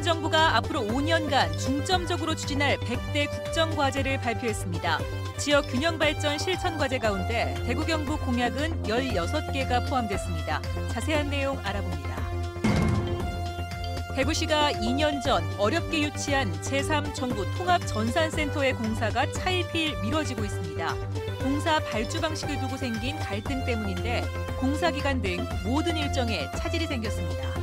정부가 앞으로 5년간 중점적으로 추진할 100대 국정과제를 발표했습니다. 지역 균형 발전 실천 과제 가운데 대구 경북 공약은 16개가 포함됐습니다. 자세한 내용 알아봅니다. 대구시가 2년 전 어렵게 유치한 제3정부 통합전산센터의 공사가 차일피일 미뤄지고 있습니다. 공사 발주 방식을 두고 생긴 갈등 때문인데 공사 기간 등 모든 일정에 차질이 생겼습니다.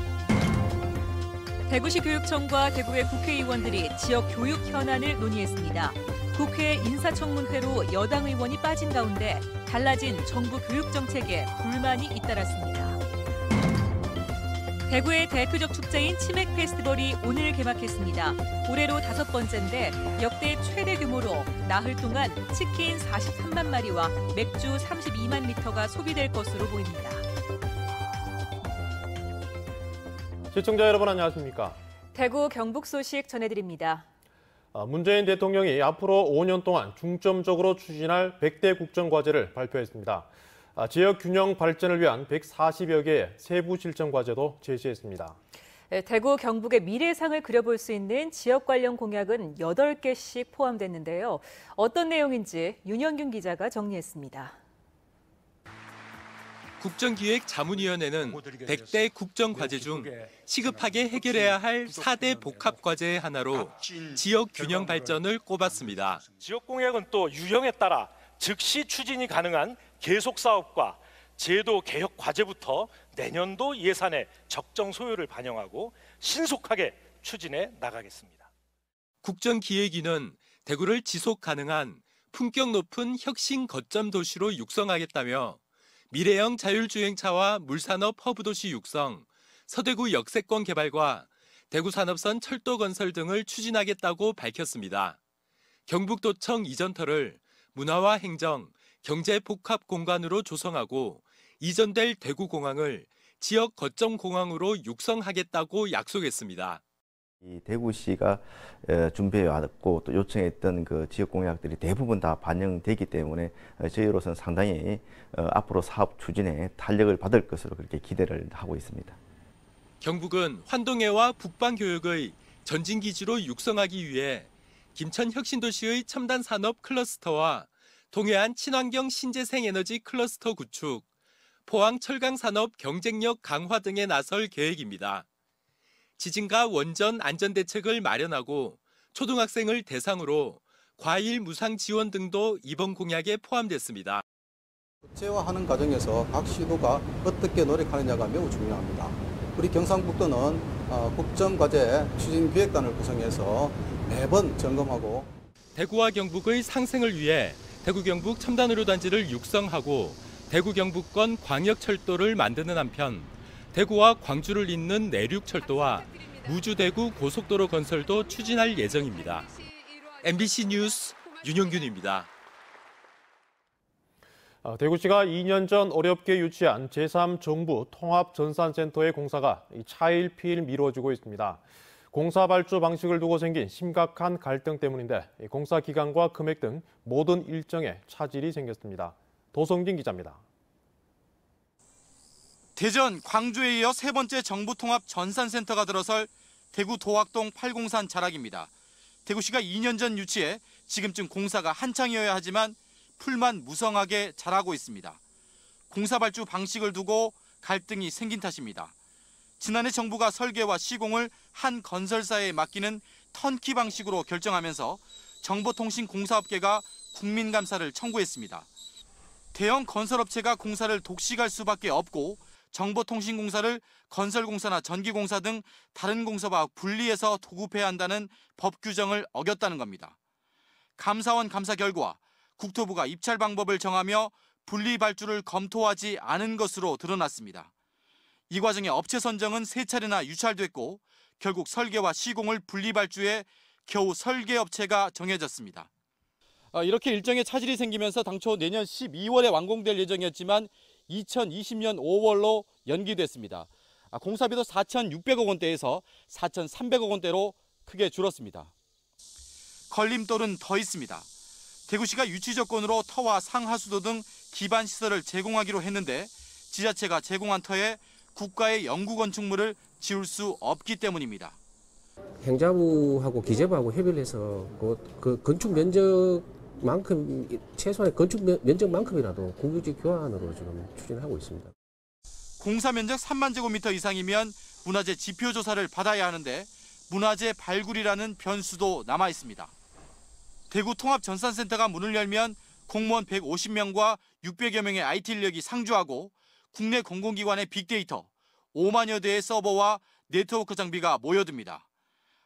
대구시 교육청과 대구의 국회의원들이 지역 교육 현안을 논의했습니다. 국회 인사청문회로 여당 의원이 빠진 가운데 달라진 정부 교육 정책에 불만이 잇따랐습니다. 대구의 대표적 축제인 치맥 페스티벌이 오늘 개막했습니다. 올해로 5번째인데 역대 최대 규모로 나흘 동안 치킨 43만 마리와 맥주 32만 리터가 소비될 것으로 보입니다. 시청자 여러분 안녕하십니까? 대구 경북 소식 전해드립니다. 문재인 대통령이 앞으로 5년 동안 중점적으로 추진할 100대 국정과제를 발표했습니다. 지역 균형 발전을 위한 140여 개의 세부 실천 과제도 제시했습니다. 대구 경북의 미래상을 그려볼 수 있는 지역 관련 공약은 8개씩 포함됐는데요. 어떤 내용인지 윤영균 기자가 정리했습니다. 국정기획자문위원회는 100대 국정과제 중 시급하게 해결해야 할 4대 복합과제의 하나로 지역 균형 발전을 꼽았습니다. 지역 공약은 또 유형에 따라 즉시 추진이 가능한 계속 사업과 제도 개혁 과제부터 내년도 예산의 적정 소요를 반영하고 신속하게 추진해 나가겠습니다. 국정기획위는 대구를 지속 가능한 품격 높은 혁신 거점 도시로 육성하겠다며 미래형 자율주행차와 물산업 허브도시 육성, 서대구 역세권 개발과 대구산업선 철도 건설 등을 추진하겠다고 밝혔습니다. 경북도청 이전터를 문화와 행정, 경제 복합 공간으로 조성하고 이전될 대구공항을 지역 거점 공항으로 육성하겠다고 약속했습니다. 이 대구시가 준비해왔고 또 요청했던 그 지역 공약들이 대부분 다 반영되기 때문에 저희로서는 상당히 앞으로 사업 추진에 탄력을 받을 것으로 그렇게 기대를 하고 있습니다. 경북은 환동해와 북방교육의 전진기지로 육성하기 위해 김천 혁신도시의 첨단 산업 클러스터와 동해안 친환경 신재생 에너지 클러스터 구축, 포항 철강 산업 경쟁력 강화 등에 나설 계획입니다. 지진과 원전 안전 대책을 마련하고 초등학생을 대상으로 과일 무상 지원 등도 이번 공약에 포함됐습니다. 국제화하는 과정에서 각 시도가 어떻게 노력하느냐가 매우 중요합니다. 우리 경상북도는 국정과제 추진기획단을 구성해서 매번 점검하고 대구와 경북의 상생을 위해 대구 경북 첨단의료단지를 육성하고 대구 경북권 광역철도를 만드는 한편 대구와 광주를 잇는 내륙철도와 무주-대구 고속도로 건설도 추진할 예정입니다. MBC 뉴스 윤영균입니다. 대구시가 2년 전 어렵게 유치한 제3정부 통합전산센터의 공사가 차일피일 미뤄지고 있습니다. 공사 발주 방식을 두고 생긴 심각한 갈등 때문인데 공사 기간과 금액 등 모든 일정에 차질이 생겼습니다. 도성진 기자입니다. 대전, 광주에 이어 세 번째 정부통합전산센터가 들어설 대구 도학동 803 자락입니다. 대구시가 2년 전 유치해 지금쯤 공사가 한창이어야 하지만 풀만 무성하게 자라고 있습니다. 공사 발주 방식을 두고 갈등이 생긴 탓입니다. 지난해 정부가 설계와 시공을 한 건설사에 맡기는 턴키 방식으로 결정하면서 정보통신공사업계가 국민감사를 청구했습니다. 대형 건설업체가 공사를 독식할 수밖에 없고 정보통신공사를 건설공사나 전기공사 등 다른 공사와 분리해서 도급해야 한다는 법 규정을 어겼다는 겁니다. 감사원 감사 결과 국토부가 입찰 방법을 정하며 분리 발주를 검토하지 않은 것으로 드러났습니다. 이 과정에 업체 선정은 3차례나 유찰됐고 결국 설계와 시공을 분리 발주해 겨우 설계업체가 정해졌습니다. 이렇게 일정에 차질이 생기면서 당초 내년 12월에 완공될 예정이었지만 2020년 5월로 연기됐습니다. 공사비도 4,600억 원대에서 4,300억 원대로 크게 줄었습니다. 걸림돌은 더 있습니다. 대구시가 유치조건으로 터와 상하수도 등 기반 시설을 제공하기로 했는데 지자체가 제공한 터에 국가의 영구 건축물을 지을 수 없기 때문입니다. 행자부하고 기재부하고 협의를 해서 그 건축 면적만큼 최소한 건축 면적만큼이라도 공유지 교환으로 지금 추진하고 있습니다. 공사 면적 3만 제곱미터 이상이면 문화재 지표 조사를 받아야 하는데 문화재 발굴이라는 변수도 남아 있습니다. 대구 통합전산센터가 문을 열면 공무원 150명과 600여 명의 IT 인력이 상주하고 국내 공공기관의 빅데이터 5만여 대의 서버와 네트워크 장비가 모여듭니다.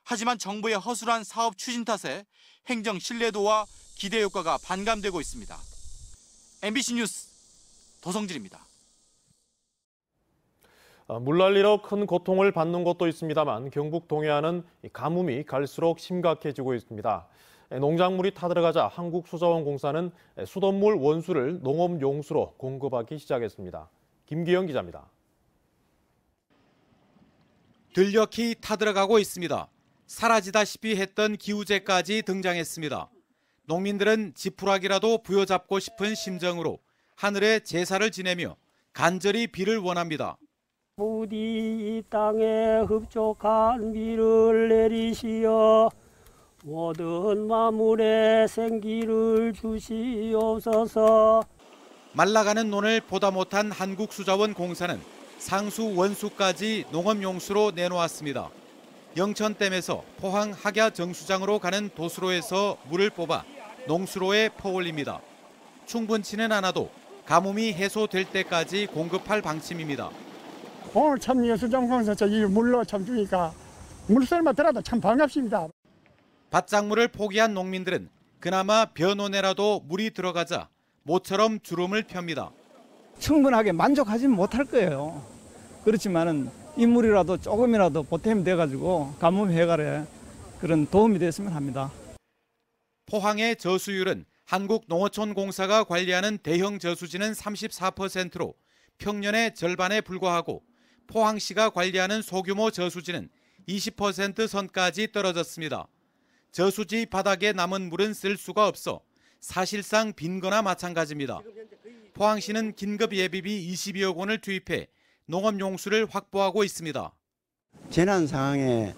하지만 정부의 허술한 사업 추진 탓에 행정 신뢰도와 기대 효과가 반감되고 있습니다. MBC 뉴스 도성진입니다. 물난리로 큰 고통을 받는 곳도 있습니다만 경북 동해안은 가뭄이 갈수록 심각해지고 있습니다. 농작물이 타들어가자 한국수자원공사는 수돗물 원수를 농업용수로 공급하기 시작했습니다. 김기영 기자입니다. 들녘이 타들어가고 있습니다. 사라지다시피 했던 기우제까지 등장했습니다. 농민들은 지푸라기라도 부여잡고 싶은 심정으로 하늘에 제사를 지내며 간절히 비를 원합니다. 부디 이 땅에 흡족한 비를 내리시어 모든 만물에 생기를 주시옵소서. 말라가는 논을 보다 못한 한국수자원공사는 상수 원수까지 농업용수로 내놓았습니다. 영천댐에서 포항 학야 정수장으로 가는 도수로에서 물을 뽑아 농수로에 퍼올립니다. 충분치는 않아도 가뭄이 해소될 때까지 공급할 방침입니다. 오늘 참 여수정공사 이 물로 참 주니까 물소리만 들어도 참 반갑습니다. 밭작물을 포기한 농민들은 그나마 벼논에라도 물이 들어가자 모처럼 주름을 펴니다. 충분하게 만족하지는 못할 거예요. 그렇지만은 이 물이라도 조금이라도 보탬이 돼가지고 가뭄 해결에 그런 도움이 됐으면 합니다. 포항의 저수율은 한국농어촌공사가 관리하는 대형 저수지는 34%로 평년의 절반에 불과하고 포항시가 관리하는 소규모 저수지는 20% 선까지 떨어졌습니다. 저수지 바닥에 남은 물은 쓸 수가 없어 사실상 빈 거나 마찬가지입니다. 포항시는 긴급 예비비 22억 원을 투입해 농업용수를 확보하고 있습니다. 재난 상황에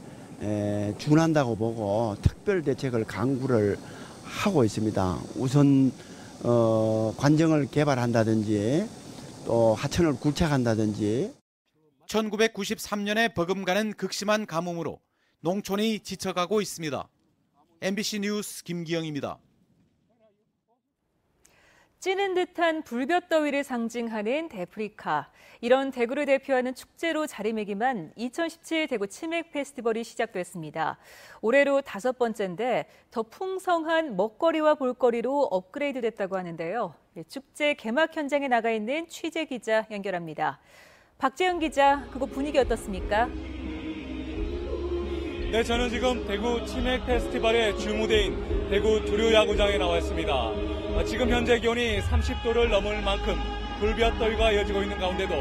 준한다고 보고 특별 대책을 강구를 하고 있습니다. 우선 관정을 개발한다든지 또 하천을 굴착한다든지. 1993년에 버금가는 극심한 가뭄으로 농촌이 지쳐가고 있습니다. MBC 뉴스 김기영입니다. 찌는 듯한 불볕더위를 상징하는 데프리카. 이런 대구를 대표하는 축제로 자리매김한 2017 대구 치맥 페스티벌이 시작됐습니다. 올해로 5번째인데 더 풍성한 먹거리와 볼거리로 업그레이드됐다고 하는데요. 축제 개막 현장에 나가 있는 취재 기자 연결합니다. 박재영 기자, 그곳 분위기 어떻습니까? 네, 저는 지금 대구 치맥 페스티벌의 주무대인 대구 두류야구장에 나와 있습니다. 지금 현재 기온이 30도를 넘을 만큼 불볕더위가 이어지고 있는 가운데도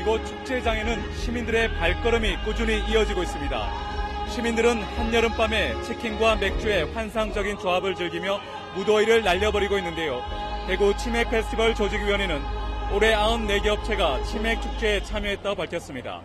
이곳 축제장에는 시민들의 발걸음이 꾸준히 이어지고 있습니다. 시민들은 한여름밤에 치킨과 맥주의 환상적인 조합을 즐기며 무더위를 날려버리고 있는데요. 대구 치맥 페스티벌 조직위원회는 올해 94개 업체가 치맥 축제에 참여했다고 밝혔습니다.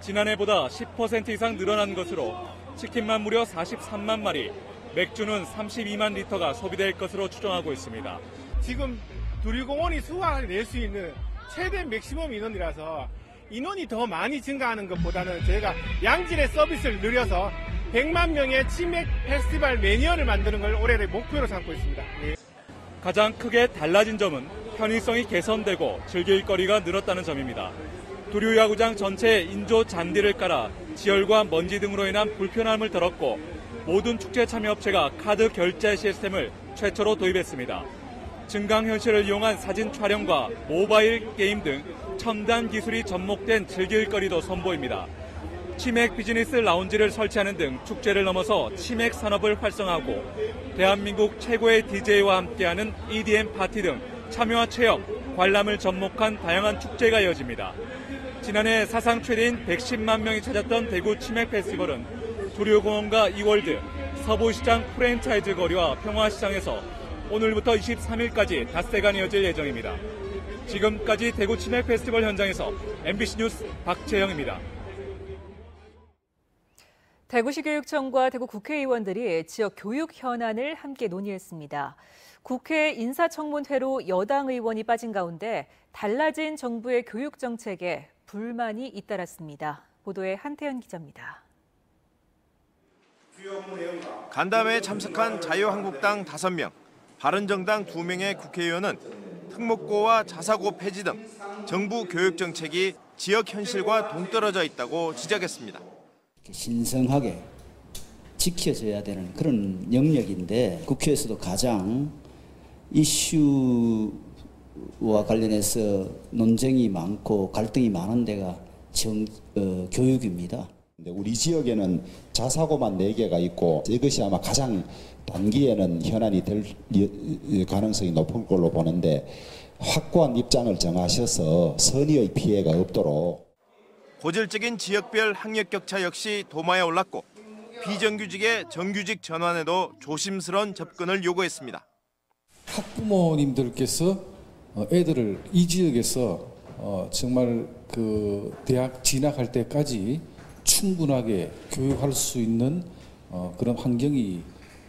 지난해보다 10% 이상 늘어난 것으로 치킨만 무려 43만 마리, 맥주는 32만 리터가 소비될 것으로 추정하고 있습니다. 지금 두류공원이 수확을 낼 수 있는 최대 맥시멈 인원이라서 인원이 더 많이 증가하는 것보다는 저희가 양질의 서비스를 늘려서 100만 명의 치맥 페스티벌 매니아를 만드는 걸 올해의 목표로 삼고 있습니다. 가장 크게 달라진 점은 편의성이 개선되고 즐길 거리가 늘었다는 점입니다. 두류야구장 전체에 인조 잔디를 깔아 지열과 먼지 등으로 인한 불편함을 덜었고 모든 축제 참여업체가 카드 결제 시스템을 최초로 도입했습니다. 증강현실을 이용한 사진 촬영과 모바일 게임 등 첨단 기술이 접목된 즐길거리도 선보입니다. 치맥 비즈니스 라운지를 설치하는 등 축제를 넘어서 치맥 산업을 활성화하고 대한민국 최고의 DJ와 함께하는 EDM 파티 등 참여와 체험, 관람을 접목한 다양한 축제가 이어집니다. 지난해 사상 최대인 110만 명이 찾았던 대구 치맥 페스티벌은 두류공원과 이월드, 서부시장 프랜차이즈 거리와 평화시장에서 오늘부터 23일까지 닷새간 이어질 예정입니다. 지금까지 대구 치맥 페스티벌 현장에서 MBC 뉴스 박재영입니다. 대구시 교육청과 대구 국회의원들이 지역 교육 현안을 함께 논의했습니다. 국회 인사청문회로 여당 의원이 빠진 가운데 달라진 정부의 교육 정책에 불만이 잇따랐습니다. 보도에 한태현 기자입니다. 간담회에 참석한 자유한국당 5명, 바른정당 2명의 국회의원은 특목고와 자사고 폐지 등 정부 교육 정책이 지역 현실과 동떨어져 있다고 지적했습니다. 신성하게 지켜져야 되는 그런 영역인데 국회에서도 가장 이슈와 관련해서 논쟁이 많고 갈등이 많은 데가 교육입니다. 우리 지역에는 자사고만 4개가 있고 이것이 아마 가장 단기에는 현안이 될 가능성이 높을 걸로 보는데 확고한 입장을 정하셔서 선의의 피해가 없도록. 고질적인 지역별 학력 격차 역시 도마에 올랐고 비정규직의 정규직 전환에도 조심스러운 접근을 요구했습니다. 학부모님들께서 애들을 이 지역에서 정말 그 대학 진학할 때까지 충분하게 교육할 수 있는 그런 환경이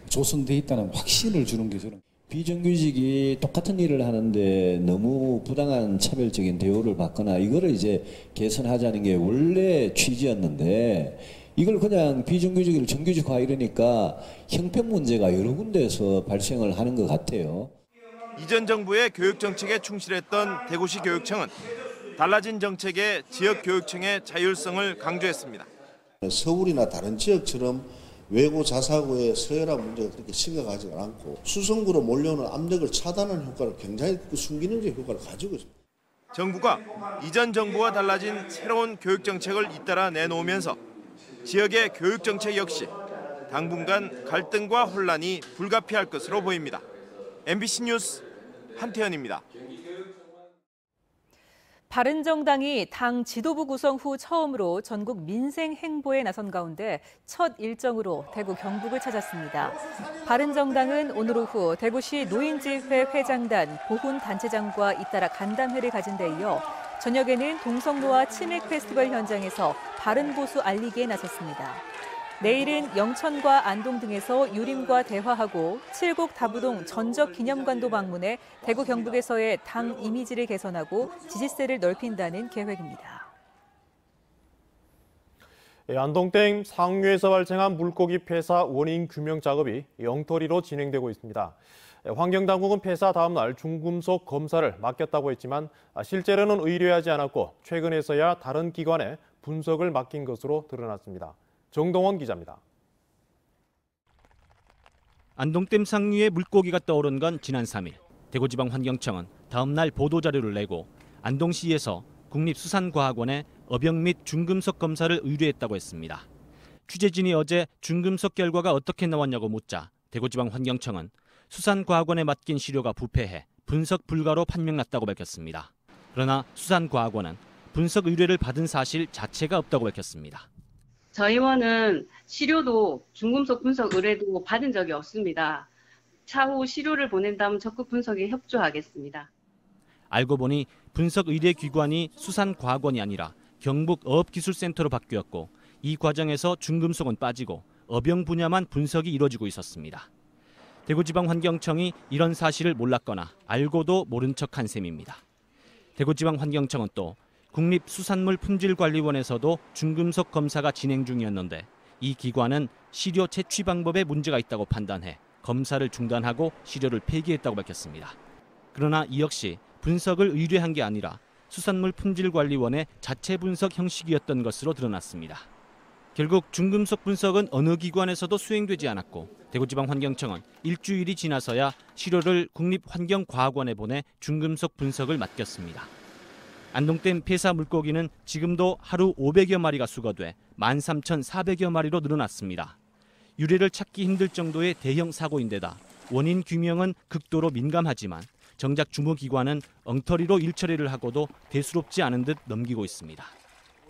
조성돼 있다는 확신을 주는 게 저는. 비정규직이 똑같은 일을 하는데 너무 부당한 차별적인 대우를 받거나 이거를 이제 개선하자는 게 원래 취지였는데 이걸 그냥 비정규직을 정규직화 이러니까 형평 문제가 여러 군데에서 발생을 하는 것 같아요. 이전 정부의 교육 정책에 충실했던 대구시 교육청은 달라진 정책에 지역교육청의 자율성을 강조했습니다. 서울이나 다른 지역처럼 외고 자사고의 서열화 문제가 그렇게 심각하지 않고 수성구로 몰려오는 압력을 차단하는 효과를 굉장히 순기능적 효과를 가지고 있습니다. 정부가 이전 정부와 달라진 새로운 교육 정책을 잇따라 내놓으면서 지역의 교육 정책 역시 당분간 갈등과 혼란이 불가피할 것으로 보입니다. MBC 뉴스 한태현입니다. 바른정당이 당 지도부 구성 후 처음으로 전국 민생 행보에 나선 가운데 첫 일정으로 대구 경북을 찾았습니다. 바른정당은 오늘 오후 대구시 노인지회 회장단 보훈단체장과 잇따라 간담회를 가진 데 이어 저녁에는 동성로와 치맥 페스티벌 현장에서 바른보수 알리기에 나섰습니다. 내일은 영천과 안동 등에서 유림과 대화하고 칠곡 다부동 전적기념관도 방문해 대구 경북에서의 당 이미지를 개선하고 지지세를 넓힌다는 계획입니다. 안동댐 상류에서 발생한 물고기 폐사 원인 규명 작업이 엉터리로 진행되고 있습니다. 환경당국은 폐사 다음 날 중금속 검사를 맡겼다고 했지만 실제로는 의뢰하지 않았고 최근에서야 다른 기관에 분석을 맡긴 것으로 드러났습니다. 정동원 기자입니다. 안동댐 상류에 물고기가 떠오른 건 지난 3일. 대구지방환경청은 다음 날 보도자료를 내고 안동시에서 국립수산과학원에 어병 및 중금속 검사를 의뢰했다고 했습니다. 취재진이 어제 중금속 결과가 어떻게 나왔냐고 묻자 대구지방환경청은 수산과학원에 맡긴 시료가 부패해 분석 불가로 판명났다고 밝혔습니다. 그러나 수산과학원은 분석 의뢰를 받은 사실 자체가 없다고 밝혔습니다. 저희원은 시료도 중금속 분석 의뢰도 받은 적이 없습니다. 차후 시료를 보낸다면 적극 분석에 협조하겠습니다. 알고 보니 분석 의뢰 기관이 수산과학원이 아니라 경북어업기술센터로 바뀌었고 이 과정에서 중금속은 빠지고 어병 분야만 분석이 이뤄지고 있었습니다. 대구지방환경청이 이런 사실을 몰랐거나 알고도 모른 척한 셈입니다. 대구지방환경청은 또 국립수산물품질관리원에서도 중금속 검사가 진행 중이었는데 이 기관은 시료 채취 방법에 문제가 있다고 판단해 검사를 중단하고 시료를 폐기했다고 밝혔습니다. 그러나 이 역시 분석을 의뢰한 게 아니라 수산물품질관리원의 자체 분석 형식이었던 것으로 드러났습니다. 결국 중금속 분석은 어느 기관에서도 수행되지 않았고 대구지방환경청은 일주일이 지나서야 시료를 국립환경과학원에 보내 중금속 분석을 맡겼습니다. 안동댐 폐사 물고기는 지금도 하루 500여 마리가 수거돼 13,400여 마리로 늘어났습니다. 유래를 찾기 힘들 정도의 대형 사고인데다 원인 규명은 극도로 민감하지만 정작 주무기관은 엉터리로 일처리를 하고도 대수롭지 않은 듯 넘기고 있습니다.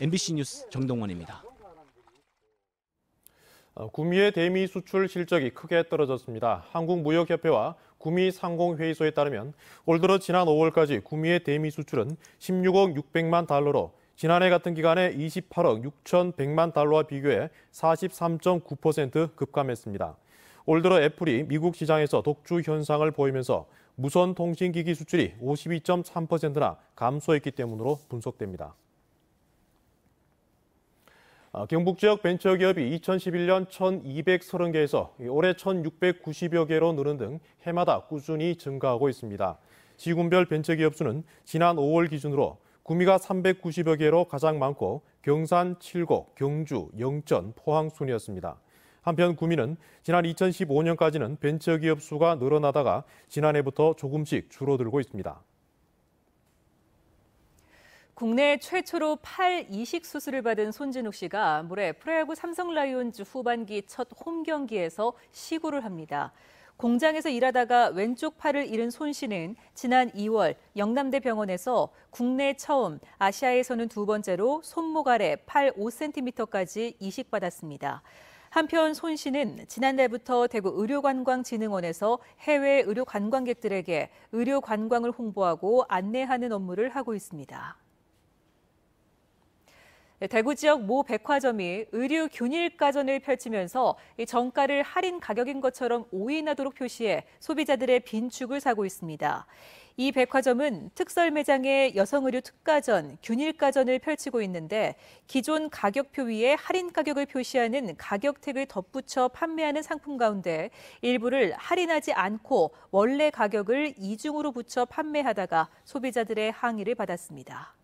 MBC 뉴스 정동원입니다. 구미의 대미 수출 실적이 크게 떨어졌습니다. 한국무역협회와 구미상공회의소에 따르면 올 들어 지난 5월까지 구미의 대미 수출은 16억 600만 달러로 지난해 같은 기간에 28억 6,100만 달러와 비교해 43.9% 급감했습니다. 올 들어 애플이 미국 시장에서 독주 현상을 보이면서 무선 통신기기 수출이 52.3%나 감소했기 때문으로 분석됩니다. 경북 지역 벤처기업이 2011년 1,230개에서 올해 1,690여 개로 늘은 등 해마다 꾸준히 증가하고 있습니다. 지군별 벤처기업 수는 지난 5월 기준으로 구미가 390여 개로 가장 많고 경산, 칠곡, 경주, 영천, 포항 순이었습니다. 한편 구미는 지난 2015년까지는 벤처기업 수가 늘어나다가 지난해부터 조금씩 줄어들고 있습니다. 국내 최초로 팔 이식 수술을 받은 손진욱 씨가 모레 프로야구 삼성 라이온즈 후반기 첫 홈 경기에서 시구를 합니다. 공장에서 일하다가 왼쪽 팔을 잃은 손 씨는 지난 2월 영남대 병원에서 국내 처음, 아시아에서는 두 번째로 손목 아래 팔 5cm까지 이식받았습니다. 한편 손 씨는 지난달부터 대구 의료관광진흥원에서 해외 의료 관광객들에게 의료 관광을 홍보하고 안내하는 업무를 하고 있습니다. 대구 지역 모 백화점이 의류 균일가전을 펼치면서 정가를 할인 가격인 것처럼 오인하도록 표시해 소비자들의 빈축을 사고 있습니다. 이 백화점은 특설 매장에 여성의류 특가전, 균일가전을 펼치고 있는데 기존 가격표 위에 할인 가격을 표시하는 가격택을 덧붙여 판매하는 상품 가운데 일부를 할인하지 않고 원래 가격을 이중으로 붙여 판매하다가 소비자들의 항의를 받았습니다.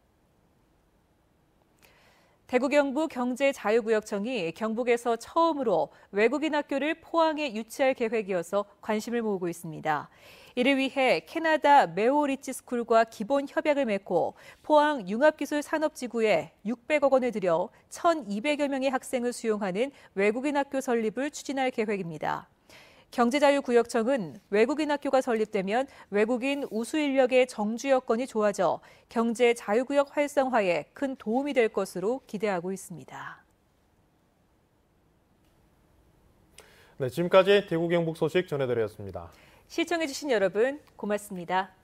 대구 경북 경제자유구역청이 경북에서 처음으로 외국인 학교를 포항에 유치할 계획이어서 관심을 모으고 있습니다. 이를 위해 캐나다 메오리치 스쿨과 기본 협약을 맺고 포항 융합기술산업지구에 600억 원을 들여 1,200여 명의 학생을 수용하는 외국인 학교 설립을 추진할 계획입니다. 경제자유구역청은 외국인 학교가 설립되면 외국인 우수 인력의 정주 여건이 좋아져 경제자유구역 활성화에 큰 도움이 될 것으로 기대하고 있습니다. 네, 지금까지 대구 경북 소식 전해드렸습니다. 시청해주신 여러분 고맙습니다.